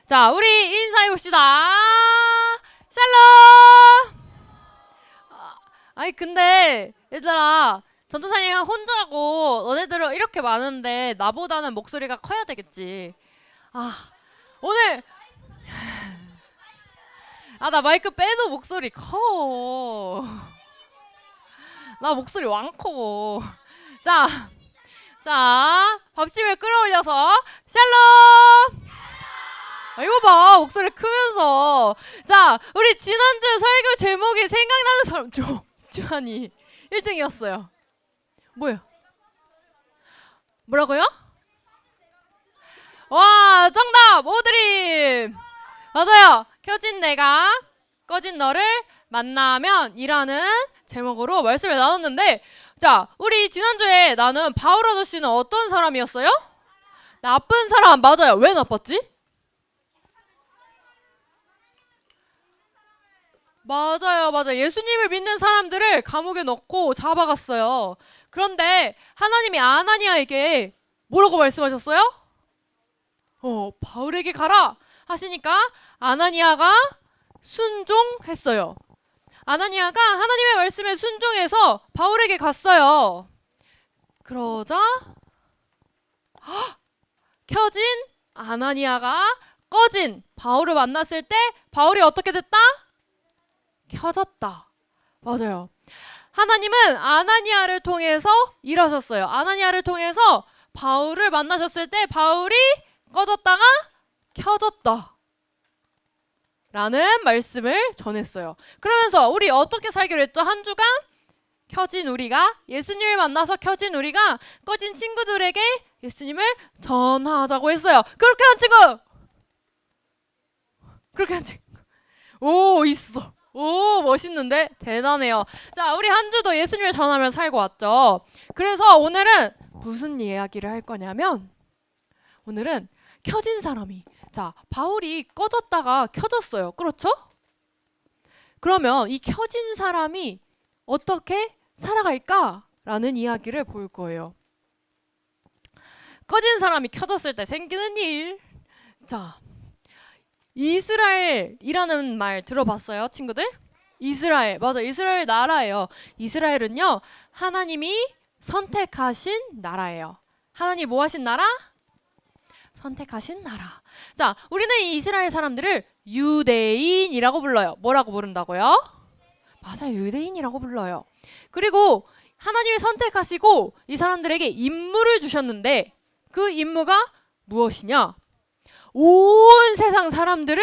자, 우리 인사해봅시다. 샬롬! 아니, 근데, 얘들아, 전도사님이 혼자고, 너네들은 이렇게 많은데, 나보다는 목소리가 커야 되겠지. 오늘, 나 마이크 빼도 목소리 커. 나 목소리 왕커. 자, 밥심을 끌어올려서, 샬롬! 이거 봐, 목소리 크면서. 자, 우리 지난주 설교 제목이 생각나는 사람, 주한이 1등이었어요. 뭐라고요? 와, 정답! 오드림! 맞아요. 켜진 내가 꺼진 너를 만나면 이라는 제목으로 말씀을 나눴는데, 자, 우리 지난주에 나는 바울 아저씨는 어떤 사람이었어요? 나쁜 사람. 맞아요. 왜 나빴지? 맞아요. 예수님을 믿는 사람들을 감옥에 넣고 잡아갔어요. 그런데 하나님이 아나니아에게 뭐라고 말씀하셨어요? 바울에게 가라 하시니까 아나니아가 순종했어요. 아나니아가 하나님의 말씀에 순종해서 바울에게 갔어요. 그러자 켜진 아나니아가 꺼진 바울을 만났을 때 바울이 어떻게 됐다? 켜졌다. 맞아요. 하나님은 아나니아를 통해서 일하셨어요. 아나니아를 통해서 바울을 만나셨을 때 바울이 꺼졌다가 켜졌다. 라는 말씀을 전했어요. 그러면서 우리 어떻게 살기로 했죠? 한 주간 켜진 우리가 예수님을 만나서 켜진 우리가 꺼진 친구들에게 예수님을 전하자고 했어요. 그렇게 한 친구. 오, 있어. 오, 멋있는데? 대단해요. 자, 우리 한 주도 예수님을 전하며 살고 왔죠. 그래서 오늘은 무슨 이야기를 할 거냐면, 오늘은 켜진 사람이, 자, 바울이 꺼졌다가 켜졌어요. 그렇죠? 그러면 이 켜진 사람이 어떻게 살아갈까라는 이야기를 볼 거예요. 꺼진 사람이 켜졌을 때 생기는 일. 자, 이스라엘이라는 말 들어봤어요, 친구들? 이스라엘, 맞아, 이스라엘 나라예요. 이스라엘은요, 하나님이 선택하신 나라예요. 하나님 뭐 하신 나라? 선택하신 나라. 자, 우리는 이 이스라엘 사람들을 유대인이라고 불러요. 뭐라고 부른다고요? 맞아, 유대인이라고 불러요. 그리고 하나님이 선택하시고 이 사람들에게 임무를 주셨는데 그 임무가 무엇이냐? 온 세상 사람들을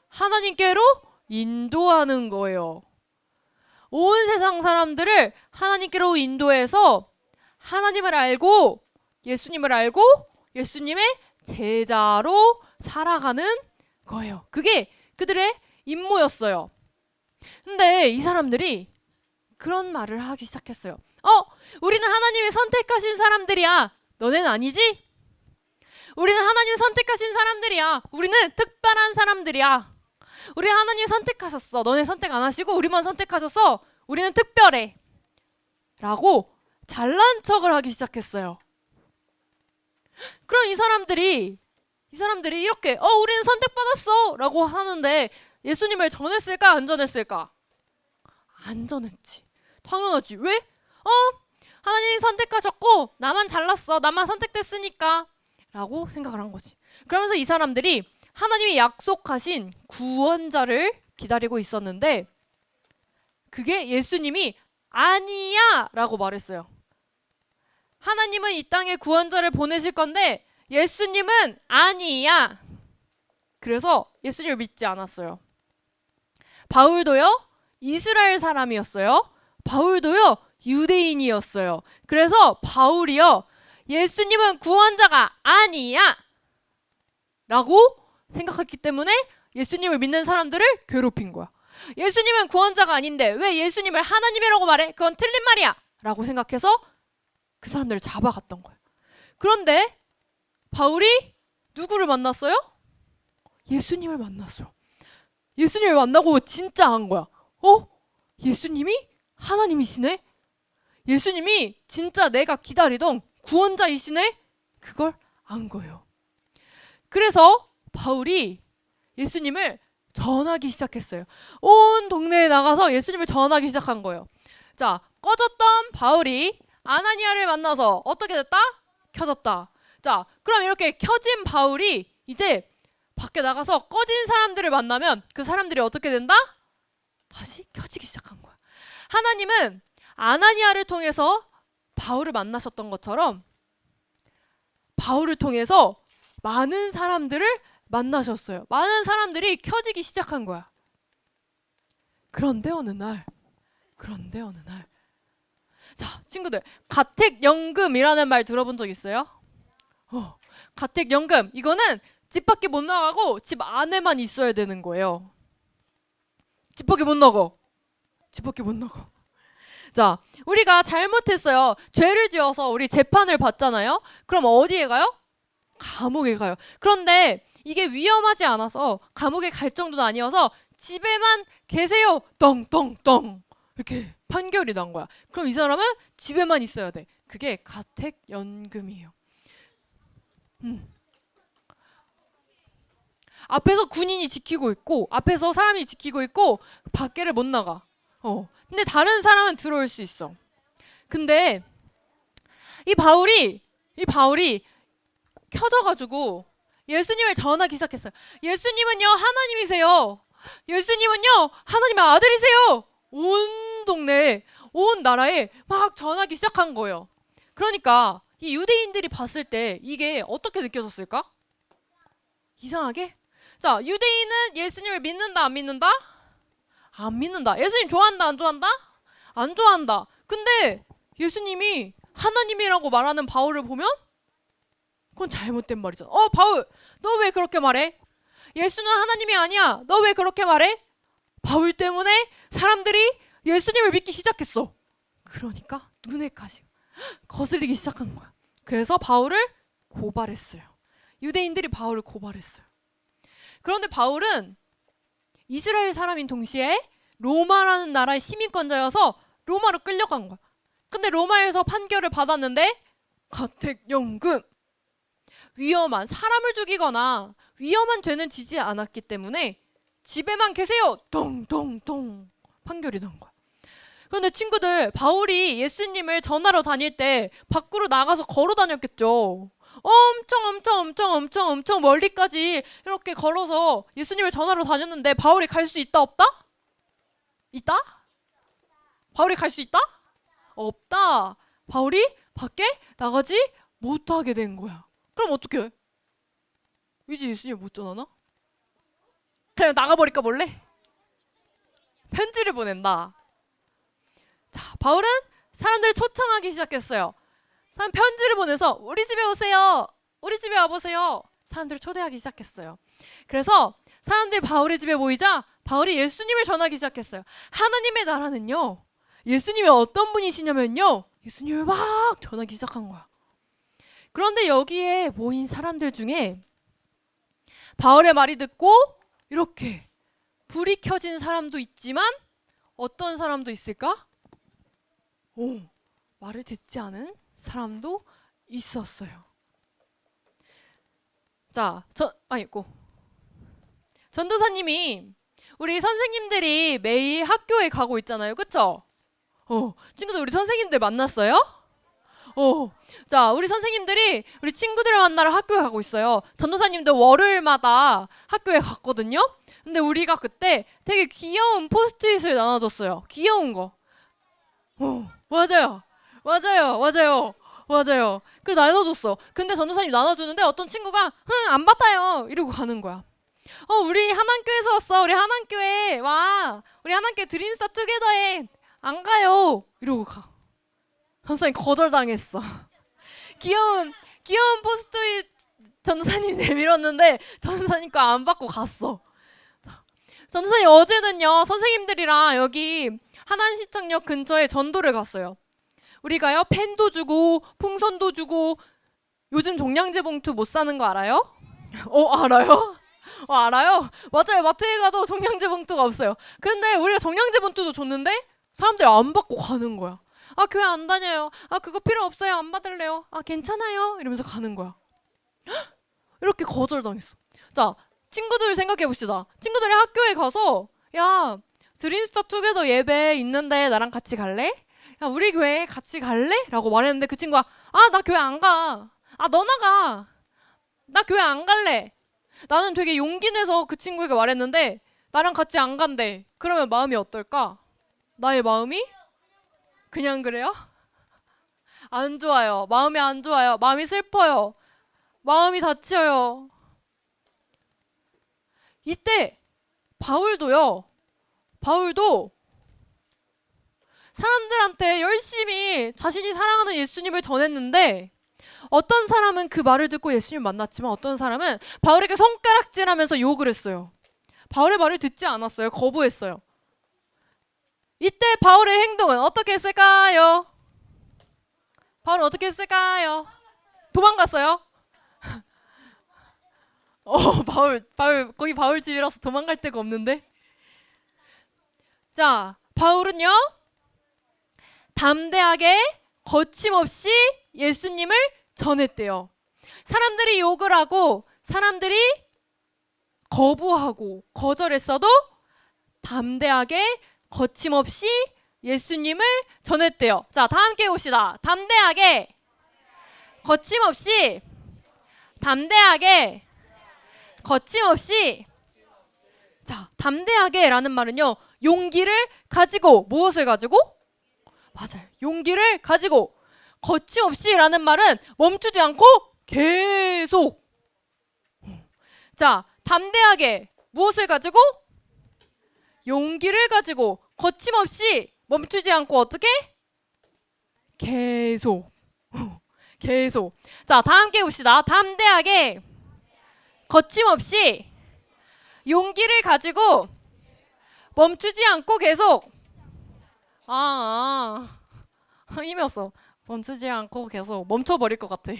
하나님께로 인도하는 거예요. 온 세상 사람들을 하나님께로 인도해서 하나님을 알고 예수님을 알고 예수님의 제자로 살아가는 거예요. 그게 그들의 임무였어요. 근데 이 사람들이 그런 말을 하기 시작했어요. 우리는 하나님이 선택하신 사람들이야. 너네는 아니지? 우리는 하나님 선택하신 사람들이야. 우리는 특별한 사람들이야. 우리 하나님 선택하셨어. 너네 선택 안 하시고 우리만 선택하셨어. 우리는 특별해. 라고 잘난 척을 하기 시작했어요. 그럼 이 사람들이 이렇게 우리는 선택받았어 라고 하는데 예수님을 전했을까 안 전했을까? 안 전했지. 당연하지. 왜? 하나님이 선택하셨고 나만 잘났어. 나만 선택됐으니까 라고 생각을 한 거지. 그러면서 이 사람들이 하나님이 약속하신 구원자를 기다리고 있었는데 그게 예수님이 아니야 라고 말했어요. 하나님은 이 땅에 구원자를 보내실 건데 예수님은 아니야. 그래서 예수님을 믿지 않았어요. 바울도요, 이스라엘 사람이었어요. 바울도요, 유대인이었어요. 그래서 바울이요, 예수님은 구원자가 아니야! 라고 생각했기 때문에 예수님을 믿는 사람들을 괴롭힌 거야. 예수님은 구원자가 아닌데 왜 예수님을 하나님이라고 말해? 그건 틀린 말이야! 라고 생각해서 그 사람들을 잡아갔던 거예요. 그런데 바울이 누구를 만났어요? 예수님을 만났어요. 예수님을 만나고 진짜 안 거야. 예수님이 하나님이시네? 예수님이 진짜 내가 기다리던 구원자이시네? 그걸 안 거예요. 그래서 바울이 예수님을 전하기 시작했어요. 온 동네에 나가서 예수님을 전하기 시작한 거예요. 자, 꺼졌던 바울이 아나니아를 만나서 어떻게 됐다? 켜졌다. 자, 그럼 이렇게 켜진 바울이 이제 밖에 나가서 꺼진 사람들을 만나면 그 사람들이 어떻게 된다? 다시 켜지기 시작한 거야. 하나님은 아나니아를 통해서 바울을 만나셨던 것처럼 바울을 통해서 많은 사람들을 만나셨어요. 많은 사람들이 켜지기 시작한 거야. 그런데 어느 날 자, 친구들, 가택연금이라는 말 들어본 적 있어요? 가택연금, 이거는 집 밖에 못 나가고 집 안에만 있어야 되는 거예요. 집 밖에 못 나가. 자, 우리가 잘못했어요. 죄를 지어서 우리 재판을 받잖아요. 그럼 어디에 가요? 감옥에 가요. 그런데 이게 위험하지 않아서 감옥에 갈 정도는 아니어서 집에만 계세요. 떵떵떵. 이렇게 판결이 난 거야. 그럼 이 사람은 집에만 있어야 돼. 그게 가택연금이에요. 앞에서 군인이 지키고 있고 앞에서 사람이 지키고 있고 밖에를 못 나가. 근데 다른 사람은 들어올 수 있어. 근데 이 바울이 켜져가지고 예수님을 전하기 시작했어요. 예수님은요, 하나님이세요. 예수님은요, 하나님의 아들이세요. 온 동네에, 온 나라에 막 전하기 시작한 거예요. 그러니까 이 유대인들이 봤을 때 이게 어떻게 느껴졌을까? 이상하게? 자, 유대인은 예수님을 믿는다, 안 믿는다? 안 믿는다. 예수님 좋아한다, 안 좋아한다? 안 좋아한다. 근데 예수님이 하나님이라고 말하는 바울을 보면 그건 잘못된 말이잖아. 바울, 너 왜 그렇게 말해? 예수는 하나님이 아니야. 너 왜 그렇게 말해? 바울 때문에 사람들이 예수님을 믿기 시작했어. 그러니까 눈에까지 거슬리기 시작한 거야. 그래서 바울을 고발했어요. 유대인들이 바울을 고발했어요. 그런데 바울은 이스라엘 사람인 동시에 로마라는 나라의 시민권자여서 로마로 끌려간 거야. 근데 로마에서 판결을 받았는데 가택연금, 위험한 사람을 죽이거나 위험한 죄는 지지 않았기 때문에 집에만 계세요. 덩덩덩 판결이 난 거야. 그런데 친구들, 바울이 예수님을 전하러 다닐 때 밖으로 나가서 걸어 다녔겠죠. 엄청 멀리까지 이렇게 걸어서 예수님을 전하러 다녔는데 바울이 갈 수 있다 없다? 있다? 바울이 갈 수 있다? 없다. 바울이 밖에 나가지 못하게 된 거야. 그럼 어떻게 해? 이제 예수님 못 전하나? 그냥 나가버릴까 몰래? 편지를 보낸다. 자, 바울은 사람들을 초청하기 시작했어요. 사람 편지를 보내서 우리 집에 오세요. 우리 집에 와보세요. 사람들을 초대하기 시작했어요. 그래서 사람들이 바울의 집에 모이자 바울이 예수님을 전하기 시작했어요. 하나님의 나라는요, 예수님이 어떤 분이시냐면요, 예수님을 막 전하기 시작한 거야. 그런데 여기에 모인 사람들 중에 바울의 말이 듣고 이렇게 불이 켜진 사람도 있지만 어떤 사람도 있을까? 말을 듣지 않은 사람도 있었어요. 자, 전도사님이 우리 선생님들이 매일 학교에 가고 있잖아요. 그쵸? 친구들, 우리 선생님들 만났어요? 자, 우리 선생님들이 우리 친구들을 만나러 학교에 가고 있어요. 전도사님도 월요일마다 학교에 갔거든요. 근데 우리가 그때 되게 귀여운 포스트잇을 나눠줬어요. 귀여운 거. 맞아요. 그래서 나눠줬어. 근데 전도사님 나눠주는데 어떤 친구가 안 받아요 이러고 가는 거야. 우리 한안교에서 왔어. 우리 한안교회 와. 우리 한안교회 드림스타 투게더에 안 가요. 이러고 가. 전사님 거절당했어. 귀여운 포스트잇 전사님 내밀었는데 전사님 거 안 받고 갔어. 전사님 어제는요 선생님들이랑 여기 한안시청역 근처에 전도를 갔어요. 우리가요 펜도 주고 풍선도 주고 요즘 종량제 봉투 못 사는 거 알아요? 알아요? 알아요? 맞아요. 마트에 가도 종량제 봉투가 없어요. 그런데 우리가 종량제 봉투도 줬는데 사람들이 안 받고 가는 거야. 아 교회 안 다녀요. 아 그거 필요 없어요. 안 받을래요. 아 괜찮아요. 이러면서 가는 거야. 이렇게 거절당했어. 자 친구들 생각해 봅시다. 친구들이 학교에 가서 야 드림스타 투게더 예배 있는데 나랑 같이 갈래? 야 우리 교회 같이 갈래? 라고 말했는데 그 친구가 아 나 교회 안 가. 아 너나 가. 나 교회 안 갈래. 나는 되게 용기 내서 그 친구에게 말했는데 나랑 같이 안 간대. 그러면 마음이 어떨까? 나의 마음이? 그냥 그래요? 안 좋아요. 마음이 안 좋아요. 마음이 슬퍼요. 마음이 다쳐요. 이때 바울도 사람들한테 열심히 자신이 사랑하는 예수님을 전했는데 어떤 사람은 그 말을 듣고 예수님을 만났지만 어떤 사람은 바울에게 손가락질하면서 욕을 했어요. 바울의 말을 듣지 않았어요. 거부했어요. 이때 바울의 행동은 어떻게 했을까요? 바울은 어떻게 했을까요? 도망갔어요. 거기 바울 집이라서 도망갈 데가 없는데. 자, 바울은요, 담대하게 거침없이 예수님을 전했대요. 사람들이 욕을 하고, 사람들이 거부하고, 거절했어도 담대하게 거침없이 예수님을 전했대요. 자, 다 함께 봅시다. 담대하게, 거침없이, 담대하게, 거침없이. 자, 담대하게 라는 말은요, 용기를 가지고, 무엇을 가지고? 맞아요. 용기를 가지고. 거침없이 라는 말은 멈추지 않고 계속. 자, 담대하게 무엇을 가지고? 용기를 가지고 거침없이 멈추지 않고 어떻게? 계속. 계속. 자, 다 함께 봅시다. 담대하게 거침없이 용기를 가지고 멈추지 않고 계속. 힘이 없어. 멈추지 않고 계속 멈춰버릴 것 같아.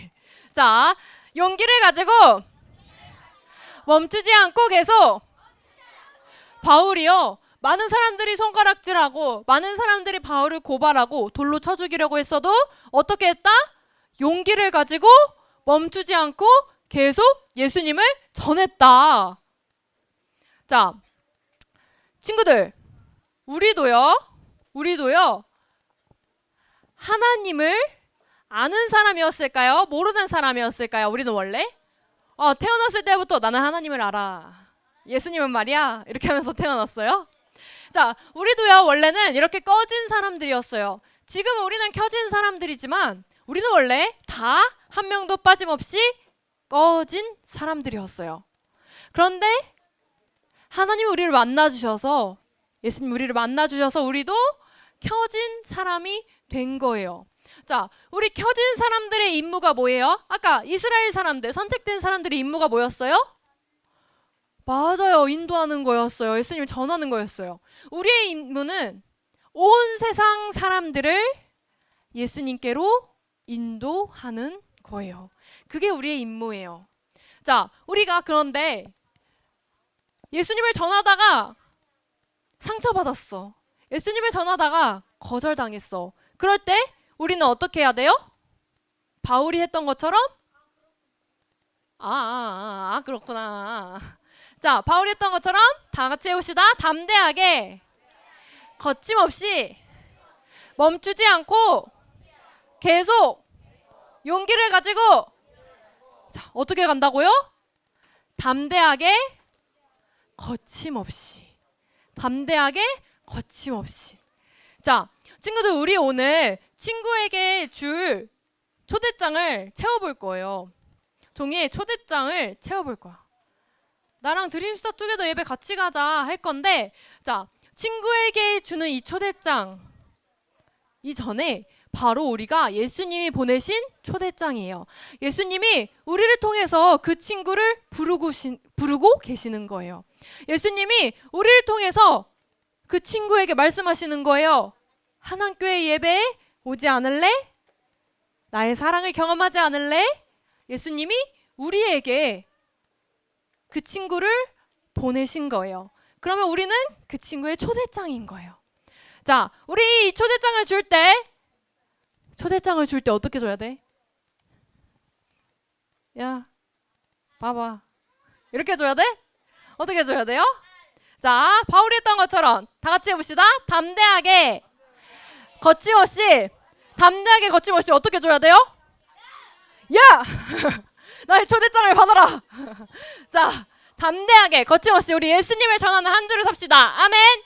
자, 용기를 가지고 멈추지 않고 계속. 바울이요. 많은 사람들이 손가락질하고 많은 사람들이 바울을 고발하고 돌로 쳐 죽이려고 했어도 어떻게 했다? 용기를 가지고 멈추지 않고 계속 예수님을 전했다. 자, 친구들, 우리도요, 하나님을 아는 사람이었을까요? 모르는 사람이었을까요? 우리는 원래? 태어났을 때부터 나는 하나님을 알아. 예수님은 말이야. 이렇게 하면서 태어났어요. 자, 우리도요, 원래는 이렇게 꺼진 사람들이었어요. 지금 우리는 켜진 사람들이지만, 우리는 원래 다 한 명도 빠짐없이 꺼진 사람들이었어요. 그런데, 하나님이 우리를 만나주셔서, 예수님 우리를 만나주셔서, 우리도 켜진 사람이 된 거예요. 자, 우리 켜진 사람들의 임무가 뭐예요? 아까 이스라엘 사람들, 선택된 사람들의 임무가 뭐였어요? 맞아요. 인도하는 거였어요. 예수님을 전하는 거였어요. 우리의 임무는 온 세상 사람들을 예수님께로 인도하는 거예요. 그게 우리의 임무예요. 자, 우리가 그런데 예수님을 전하다가 상처받았어. 예수님을 전하다가 거절당했어. 그럴 때 우리는 어떻게 해야 돼요? 바울이 했던 것처럼? 그렇구나. 자, 바울이 했던 것처럼 다 같이 해봅시다. 담대하게, 거침없이, 멈추지 않고, 계속, 용기를 가지고. 자, 어떻게 간다고요? 담대하게, 거침없이. 담대하게, 거침없이. 자, 친구들, 우리 오늘 친구에게 줄 초대장을 채워볼 거예요. 종이에 초대장을 채워볼 거야. 나랑 드림스타 투게더 예배 같이 가자 할 건데, 자, 친구에게 주는 이 초대장 이전에 바로 우리가 예수님이 보내신 초대장이에요. 예수님이 우리를 통해서 그 친구를 부르고 계시는 거예요. 예수님이 우리를 통해서 그 친구에게 말씀하시는 거예요. 한남교회 예배에 오지 않을래? 나의 사랑을 경험하지 않을래? 예수님이 우리에게 그 친구를 보내신 거예요. 그러면 우리는 그 친구의 초대장인 거예요. 자, 우리 이 초대장을 줄 때 어떻게 줘야 돼? 야, 봐봐. 이렇게 줘야 돼? 어떻게 줘야 돼요? 자, 바울이 했던 것처럼 다 같이 해봅시다. 담대하게, 거침없이, 담대하게 거침없이 어떻게 줘야 돼요? 야! 나의 초대장을 받아라. 자, 담대하게 거침없이 우리 예수님을 전하는 한 주를 삽시다. 아멘.